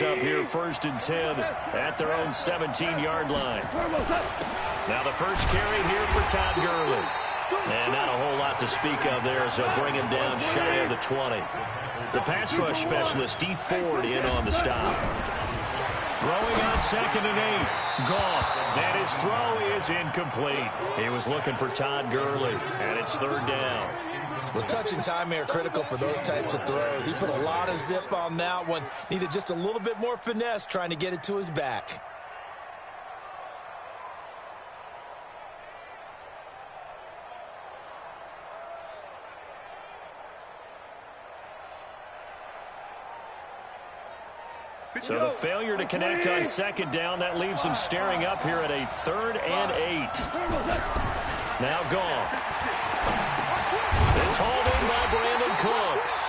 brings up here 1st and 10 at their own 17-yard line. Now the first carry here for Todd Gurley. And not a whole lot to speak of there as they'll bring him down shy of the 20. The pass rush specialist, D. Ford, in on the stop. Throwing on 2nd and 8. Goff. And his throw is incomplete. He was looking for Todd Gurley. And it's 3rd down. Well, touch and time are critical for those types of throws. He put a lot of zip on that one. Needed just a little bit more finesse trying to get it to his back. So the failure to connect on 2nd down, that leaves him staring up here at a 3rd and 8. Now Goff. It's hauled in by Brandon Cooks.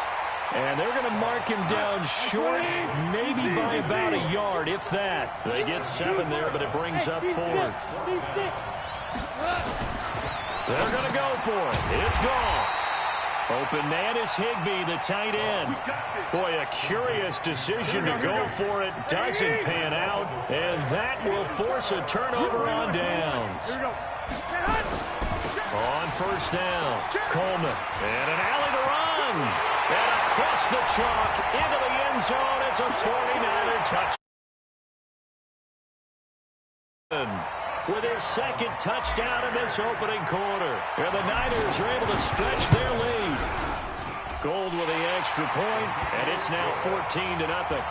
And they're going to mark him down short, maybe by about a yard, if that. They get 7 there, but it brings up 4th. They're going to go for it. It's Goff. Open man is Higbee, the tight end. Boy, a curious decision to go for it. Doesn't pan out. And that will force a turnover on downs. On 1st down, Coleman. And an alley to run. And across the chalk into the end zone. It's a 49er touchdown. With his 2nd touchdown in this opening quarter. And the Niners are able to stretch their lead. Gold with the extra point, and it's now 14-0.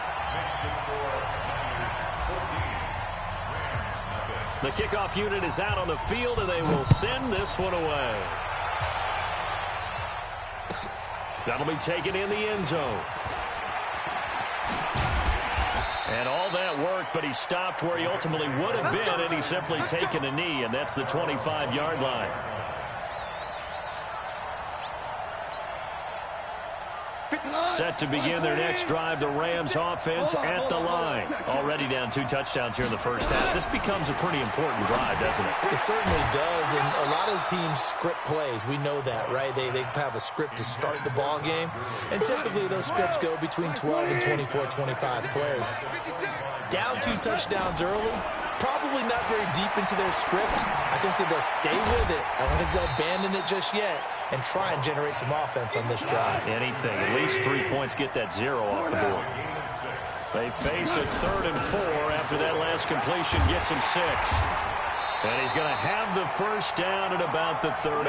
The kickoff unit is out on the field, and they will send this one away. That'll be taken in the end zone. And all that worked, but he stopped where he ultimately would have been, and he's simply taken a knee, and that's the 25-yard line. Set to begin their next drive, the Rams offense at the line. Already down 2 touchdowns here in the first half. This becomes a pretty important drive, doesn't it? It certainly does, and a lot of teams script plays. We know that, right? They have a script to start the ball game, and typically those scripts go between 12 and 24, 25 plays. Down 2 touchdowns early, probably not very deep into their script. I think that they'll stay with it. I don't think they'll abandon it just yet and try and generate some offense on this drive. Anything. At least 3 points, get that 0 off the board. They face a 3rd and 4 after that last completion gets him 6. And he's going to have the first down at about the 38.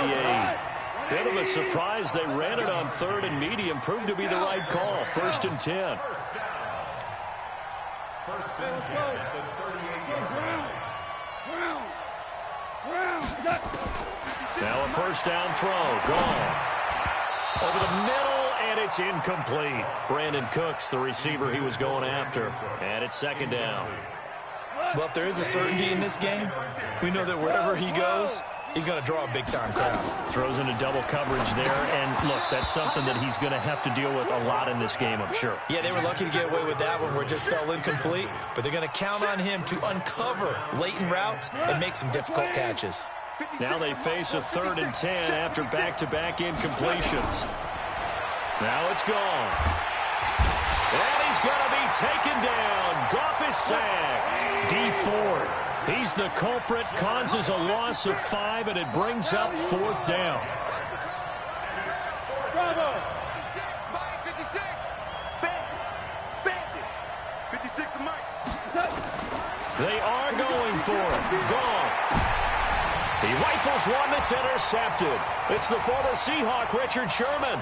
Bit of a surprise. They ran it on 3rd and medium. Proved to be the right call. 1st and 10. First and 10 at the 38-yard line. Now a first down throw. Gone. Over the middle, and it's incomplete. Brandon Cooks, the receiver he was going after. And it's 2nd down. Well, if there is a certainty in this game, we know that wherever he goes, he's going to draw a big-time crowd. Throws into double coverage there, and look, that's something that he's going to have to deal with a lot in this game, I'm sure. Yeah, they were lucky to get away with that one where it just fell incomplete, but they're going to count on him to uncover latent routes and make some difficult catches. Now they face a 3rd and 10 after back-to-back incompletions. Now it's gone. And he's going to be taken down. Goff is sacked. D. Ford. He's the culprit, causes a loss of 5, and it brings up 4th down. Bravo. 56. 56 to Mike. They are going for it. Goff. He rifles one that's intercepted. It's the former Seahawk, Richard Sherman.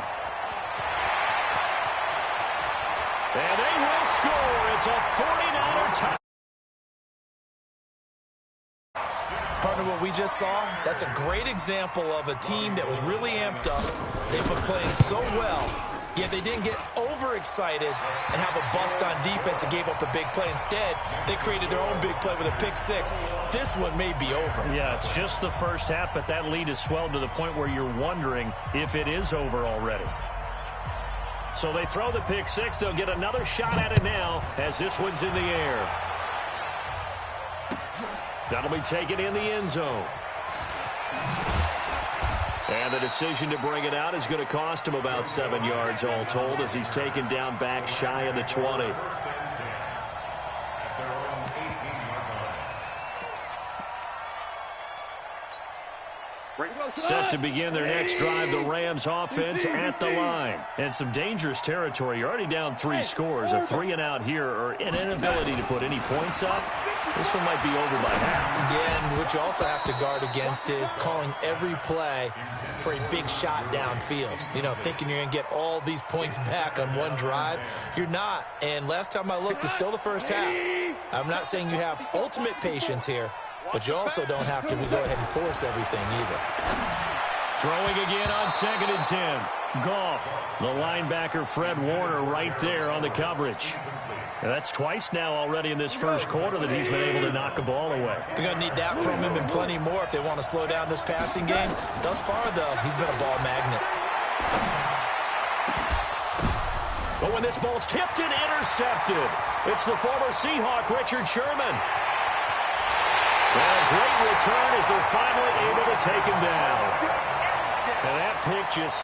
And they will score. It's a 49er touchdown. Partner, what we just saw, that's a great example of a team that was really amped up. They've been playing so well, yet they didn't get overexcited and have a bust on defense and gave up a big play. Instead, they created their own big play with a pick-6. This one may be over. Yeah, it's just the first half, but that lead has swelled to the point where you're wondering if it is over already. So they throw the pick-6. They'll get another shot at it now as this one's in the air. That'll be taken in the end zone. And the decision to bring it out is going to cost him about 7 yards all told as he's taken down back shy of the 20. Set to begin their next drive, the Rams offense at the line. And some dangerous territory. You're already down 3 scores. A 3-and-out here or an inability to put any points up. This one might be over by half. Yeah, and what you also have to guard against is calling every play for a big shot downfield. You know, thinking you're going to get all these points back on one drive. You're not. And last time I looked, it's still the first half. I'm not saying you have ultimate patience here, but you also don't have to go ahead and force everything either. Throwing again on 2nd and 10. Goff, the linebacker Fred Warner right there on the coverage. And that's twice now already in this first quarter that he's been able to knock a ball away. They're going to need that from him and plenty more if they want to slow down this passing game. Thus far, though, he's been a ball magnet. But when this ball's tipped and intercepted, it's the former Seahawk, Richard Sherman. And a great return as they're finally able to take him down. And that pick just...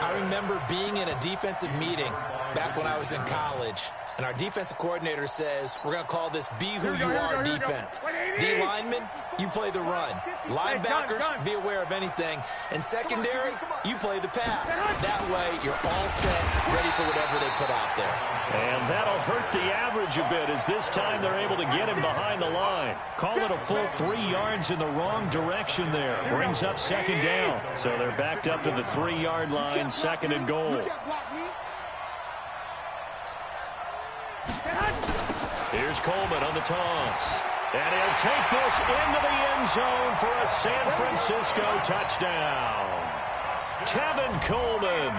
I remember being in a defensive meeting back when I was in college, and our defensive coordinator says, we're going to call this Be Who You Are defense. D linemen, you play the run. Linebackers, be aware of anything. And secondary, you play the pass. That way, you're all set, ready for whatever they put out there. And that'll hurt the average a bit as this time they're able to get him behind the line. Call it a full 3 yards in the wrong direction there. Brings up 2nd down. So they're backed up to the 3-yard line, 2nd and goal. Here's Coleman on the toss. And he'll take this into the end zone for a San Francisco touchdown. Tevin Coleman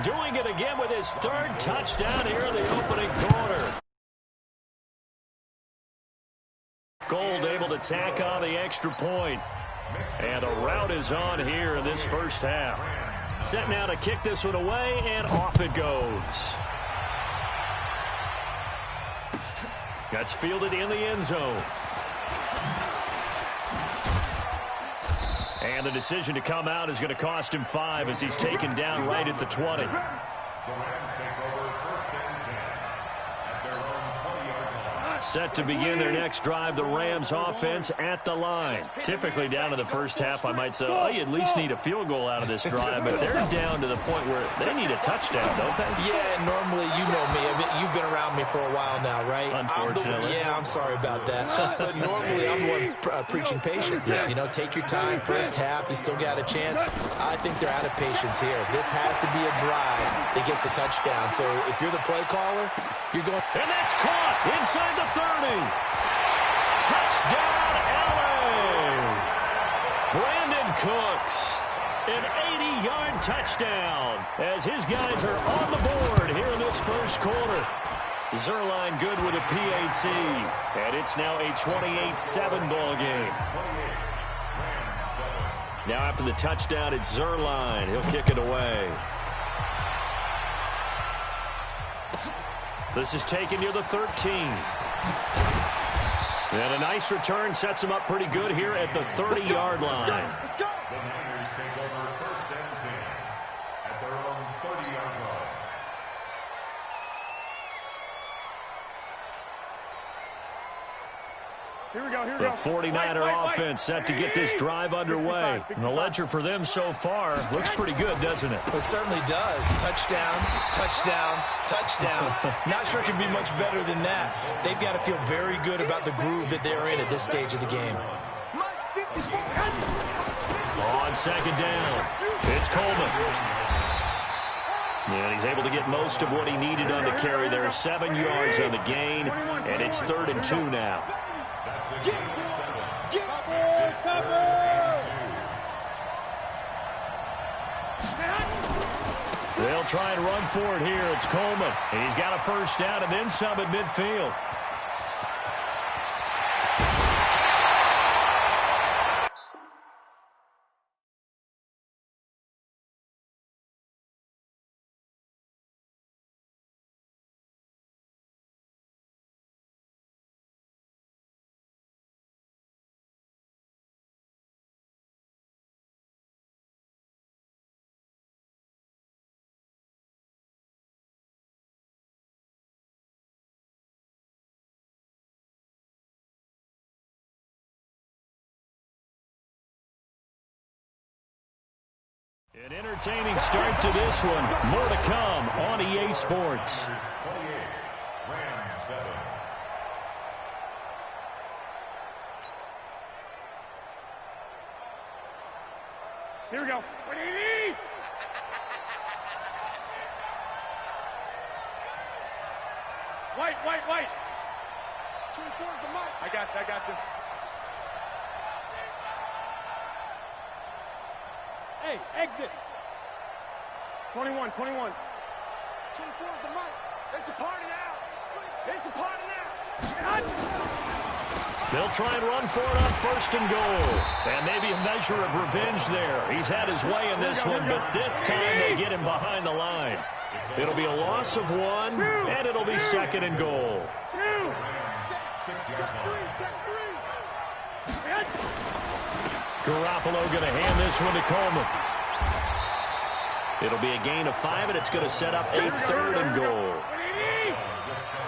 doing it again with his 3rd touchdown here in the opening quarter. Gold able to tack on the extra point. And a rout is on here in this first half. Set now to kick this one away, and off it goes. That's fielded in the end zone. And the decision to come out is going to cost him 5 as he's taken down right at the 20. Set to begin their next drive, the Rams offense at the line. Typically down to the first half, I might say, oh, you at least need a field goal out of this drive, but they're down to the point where they need a touchdown, don't they? Yeah, normally, you know me. I mean, you've been around me for a while now, right? Unfortunately. I'm sorry about that. But normally, I'm the one preaching patience. Yeah. You know, take your time. First half, you still got a chance. I think they're out of patience here. This has to be a drive that gets a touchdown. So if you're the play caller, you're going... And that's caught inside the 30. Touchdown, LA. Brandon Cooks, an 80-yard touchdown as his guys are on the board here in this first quarter. Zerline good with a PAT, and it's now a 28-7 ball game. Now after the touchdown, it's Zerline. He'll kick it away. This is taken near the 13. And a nice return sets him up pretty good here at the 30-yard line. The 49er offense set to get this drive underway. And the ledger for them so far looks pretty good, doesn't it? It certainly does. Touchdown, touchdown, touchdown. Not sure it can be much better than that. They've got to feel very good about the groove that they're in at this stage of the game. On 2nd down, it's Coleman. And he's able to get most of what he needed on the carry there. 7 yards on the gain, and it's 3rd and 2 now. They'll try and run for it here. It's Coleman. And he's got a first down and then some at midfield. An entertaining start to this one. More to come on EA Sports. Here we go. White. 24's the mic. I got you. Hey, exit. 21. 24's the mic. It's a party now. They'll try and run for it on 1st and goal. And maybe a measure of revenge there. He's had his way in this one, but this time they get him behind the line. It'll be a loss of 1, and it'll be 2nd and goal. Check three. Garoppolo going to hand this one to Coleman. It'll be a gain of 5, and it's going to set up a 3rd and goal.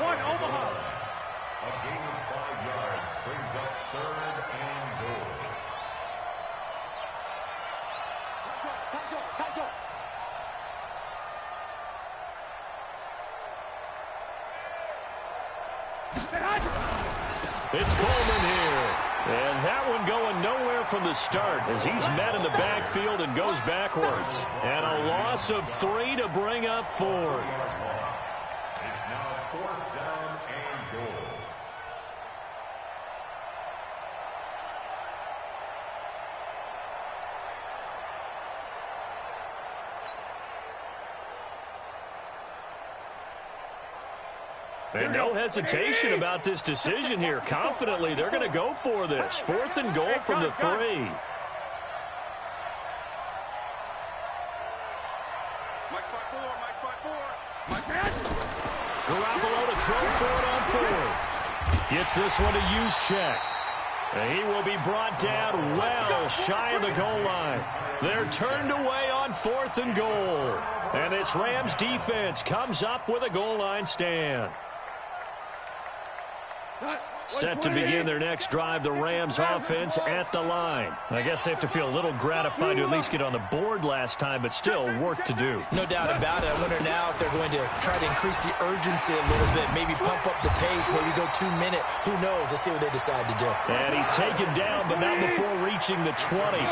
1, Omaha. A gain of 5 yards brings up 3rd and goal. Time go. It's Coleman here. And that one going nowhere from the start as he's met in the backfield and goes backwards. And a loss of 3 to bring up 4th. It's now 4th down and goal. And no hesitation about this decision here. Confidently, they're going to go for this. 4th and goal from the 3. Garoppolo to throw for it on 4th. Gets this one to Juszczyk. And he will be brought down well shy of the goal line. They're turned away on 4th and goal. And this Rams defense comes up with a goal line stand. Set to begin their next drive, the Rams offense at the line. I guess they have to feel a little gratified to at least get on the board last time, but still work to do. No doubt about it. I wonder now if they're going to try to increase the urgency a little bit, maybe pump up the pace, maybe go 2-minute. Who knows? Let's see what they decide to do. And he's taken down, but not before reaching the 20.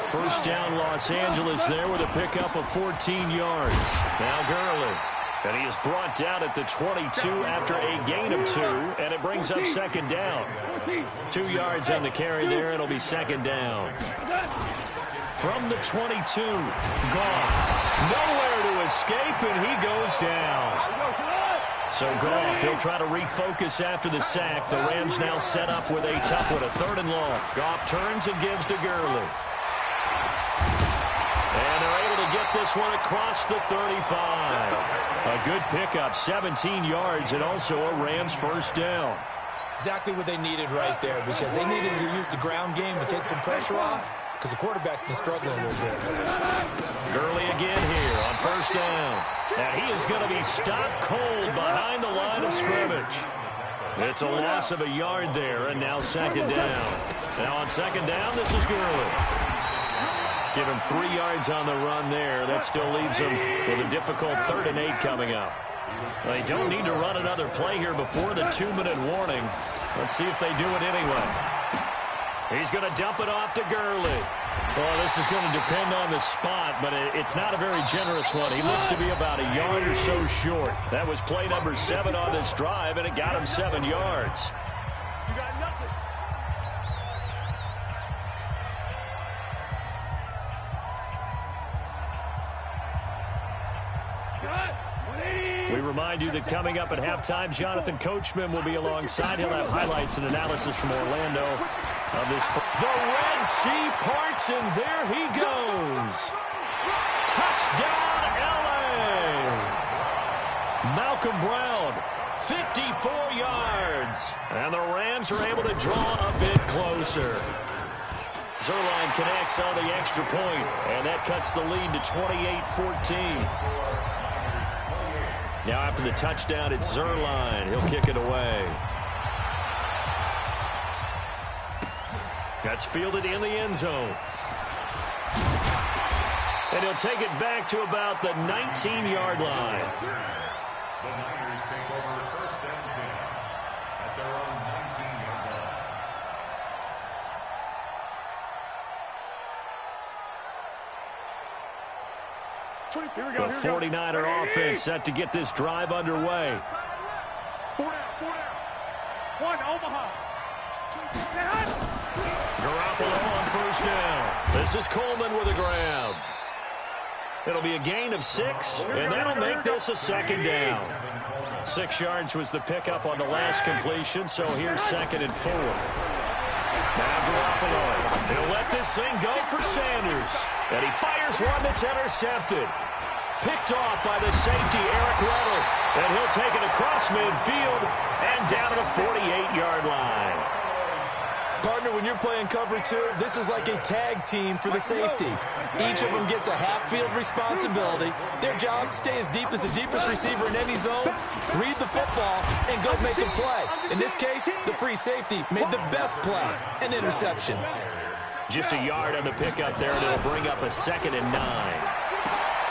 1st down, Los Angeles there with a pickup of 14 yards. Now Gurley. And he is brought down at the 22 after a gain of 2, and it brings up 2nd down. 2 yards on the carry there, it'll be 2nd down. From the 22, Goff. Nowhere to escape, and he goes down. So Goff, he'll try to refocus after the sack. The Rams now set up with a tough one, a 3rd and long. Goff turns and gives to Gurley. And they're able to get this one across the 35. A good pickup, 17 yards, and also a Rams 1st down. Exactly what they needed right there, because they needed to use the ground game to take some pressure off, because the quarterback's been struggling a little bit. Gurley again here on 1st down. And he is going to be stopped cold behind the line of scrimmage. It's a loss of a yard there, and now 2nd down. Now on 2nd down, this is Gurley. Give him 3 yards on the run there. That still leaves him with a difficult 3rd and 8 coming up. They don't need to run another play here before the 2-minute warning. Let's see if they do it anyway. He's going to dump it off to Gurley. Well, this is going to depend on the spot, but it's not a very generous one. He looks to be about a yard or so short. That was play number 7 on this drive, and it got him 7 yards. You got nothing. We remind you that coming up at halftime, Jonathan Coachman will be alongside. He'll have highlights and analysis from Orlando of this. The Red Sea parts, and there he goes. Touchdown, L.A. Malcolm Brown, 54 yards. And the Rams are able to draw a bit closer. Zerline connects on the extra point, and that cuts the lead to 28-14. Now after the touchdown, it's Zerline. He'll kick it away. That's fielded in the end zone. And he'll take it back to about the 19-yard line. The Niners take over first and 10 at their own 19-yard line. The 49er offense set to get this drive underway. 4 down, 4 down. 1, Omaha. Garoppolo on first down. This is Coleman with a grab. It'll be a gain of 6, and that'll make this a second down. 6 yards was the pickup on the last completion, so here's 2nd and 4. Now Garoppolo. He'll let this thing go for Sanders. And he fires one that's intercepted. Picked off by the safety, Eric Weddle. And he'll take it across midfield and down to the 48-yard line. Partner, when you're playing cover 2, this is like a tag team for the safeties. Each of them gets a half-field responsibility. Their job, stay as deep as the deepest receiver in any zone, read the football, and go make a play. In this case, the free safety made the best play, an interception. Just a yard on the pickup there, and it'll bring up a 2nd and 9.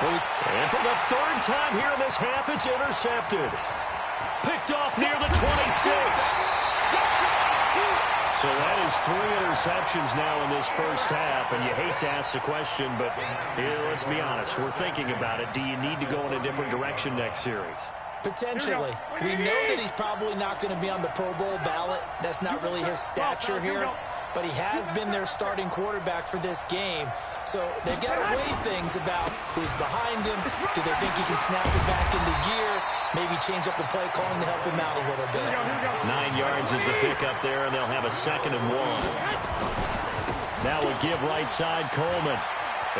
And for the 3rd time here in this half, it's intercepted. Picked off near the 26. So that is 3 interceptions now in this first half, and you hate to ask the question, but let's be honest. We're thinking about it. Do you need to go in a different direction next series? Potentially. We know that he's probably not going to be on the Pro Bowl ballot. That's not really his stature here. But he has been their starting quarterback for this game. So they've got to weigh things about who's behind him. Do they think he can snap it back into gear? Maybe change up the play calling to help him out a little bit. 9 yards is the pickup there, and they'll have a 2nd and 1. Now we'll give right side Coleman.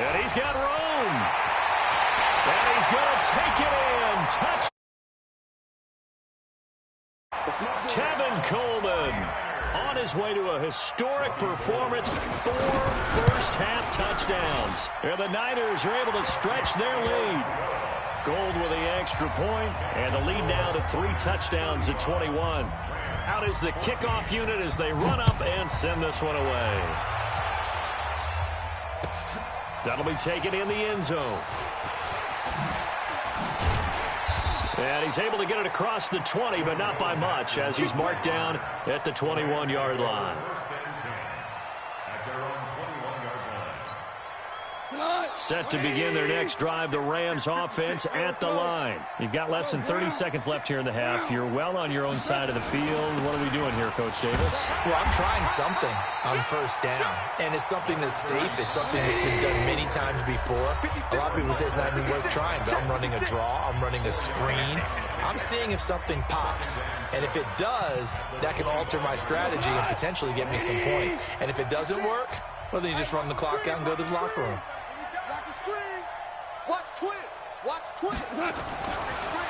And he's got room. And he's going to take it in. Touch. Tevin Coleman on his way to a historic performance, 4 first-half touchdowns. And the Niners are able to stretch their lead. Gold with the extra point, and the lead now to 3 touchdowns at 21. Out is the kickoff unit as they run up and send this one away. That'll be taken in the end zone. And he's able to get it across the 20, but not by much, as he's marked down at the 21-yard line. Set to begin their next drive, the Rams offense at the line. You've got less than 30 seconds left here in the half. You're well on your own side of the field. What are we doing here, Coach Davis? Well, I'm trying something on first down, and it's something that's safe. It's something that's been done many times before. A lot of people say it's not even worth trying, but I'm running a draw. I'm running a screen. I'm seeing if something pops, and if it does, that can alter my strategy and potentially get me some points. And if it doesn't work, well, then you just run the clock out and go to the locker room.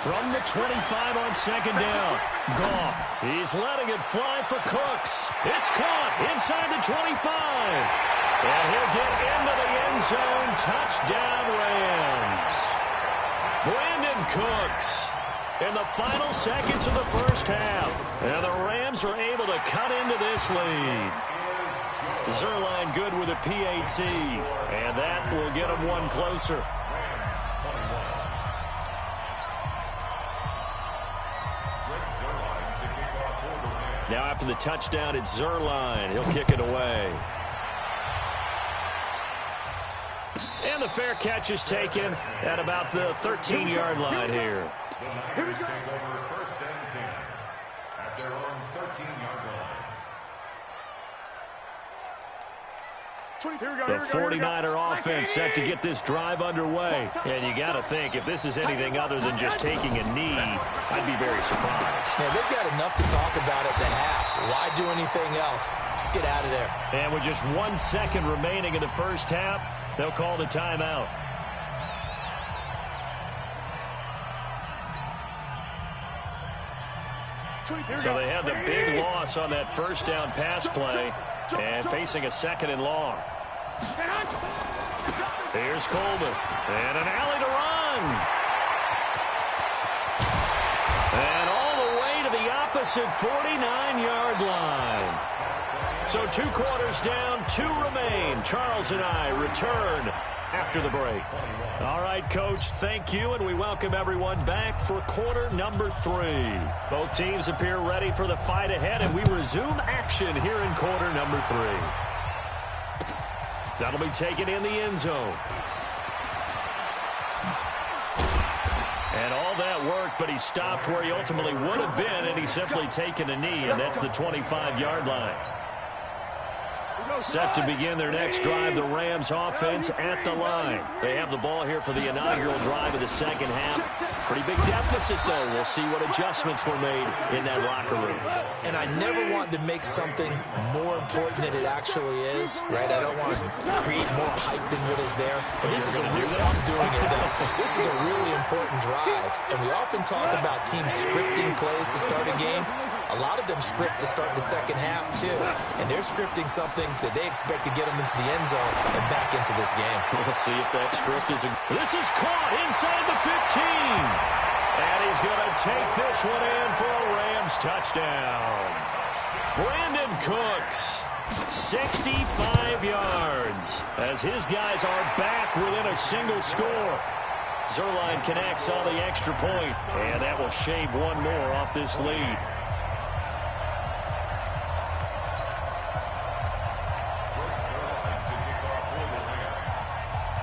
From the 25 on 2nd down. Goff, he's letting it fly for Cooks. It's caught inside the 25. And he'll get into the end zone. Touchdown, Rams. Brandon Cooks in the final seconds of the first half. And the Rams are able to cut into this lead. Zerline good with a PAT. And that will get them one closer. Now after the touchdown, it's Zerline. He'll kick it away. And the fair catch is taken at about the 13-yard line here. The Niners take over first and 10 at their own 13-yard line. The 49er offense set to get this drive underway. And you got to think, if this is anything other than just taking a knee, I'd be very surprised. Yeah, they've got enough to talk about at the half. Why do anything else? Just get out of there. And with just 1 second remaining in the first half, they'll call the timeout. So they had the big loss on that first down pass play. And facing a 2nd and long. Here's Coleman. And an alley to run. And all the way to the opposite 49-yard line. So 2 quarters down, 2 remain. Charles and I return after after the break. All right, Coach, thank you, and we welcome everyone back for quarter number 3. Both teams appear ready for the fight ahead, and we resume action here in quarter number 3. That'll be taken in the end zone. And all that worked, but he stopped where he ultimately would have been, and he's simply taken a knee, and that's the 25-yard line. Set to begin their next drive, the Rams offense at the line. They have the ball here for the inaugural drive of the second half. Pretty big deficit, though. We'll see what adjustments were made in that locker room. And I never want to make something more important than it actually is, right? I don't want to create more hype than what is there. But this is a really, I'm doing it, though. This is a really important drive. And we often talk about teams scripting plays to start a game. A lot of them script to start the second half, too. And they're scripting something that they expect to get them into the end zone and back into this game. We'll see if that script is... This is caught inside the 15. And he's going to take this one in for a Rams touchdown. Brandon Cooks, 65 yards, as his guys are back within a single score. Zerline connects on the extra point, and that will shave one more off this lead.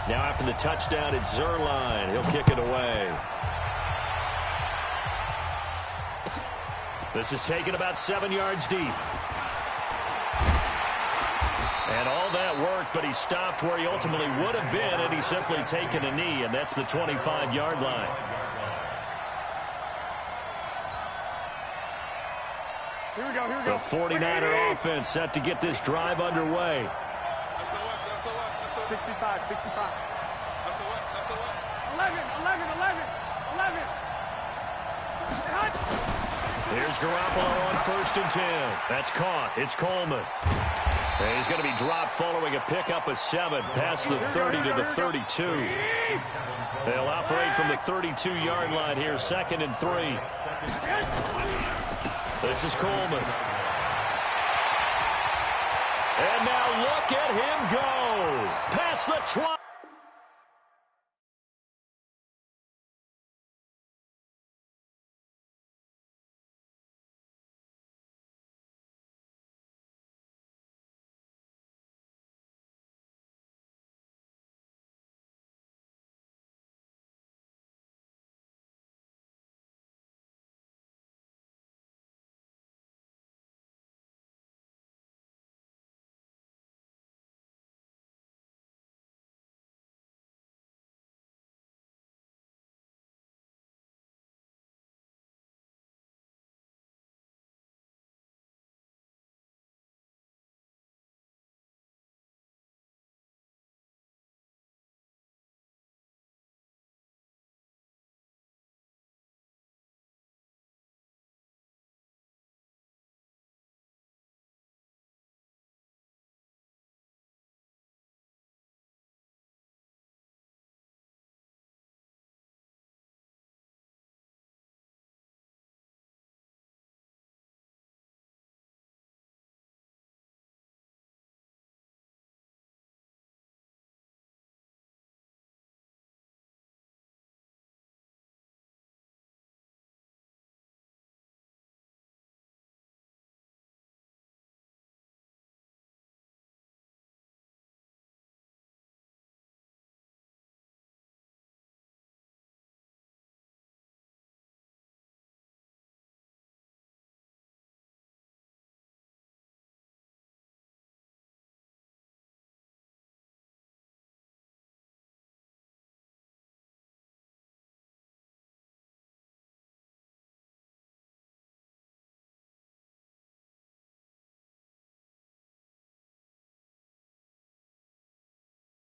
Now after the touchdown, it's Zerline. He'll kick it away. This is taken about 7 yards deep. And all that worked, but he stopped where he ultimately would have been, and he's simply taken a knee, and that's the 25-yard line. Here we go, here we go. The 49er offense set to get this drive underway. 65. 11. Here's Garoppolo on 1st and 10. That's caught. It's Coleman. And he's going to be dropped following a pickup of 7 past the 30 to the 32. They'll operate from the 32-yard line here, 2nd and 3. This is Coleman. And now look at him go. Past the 20.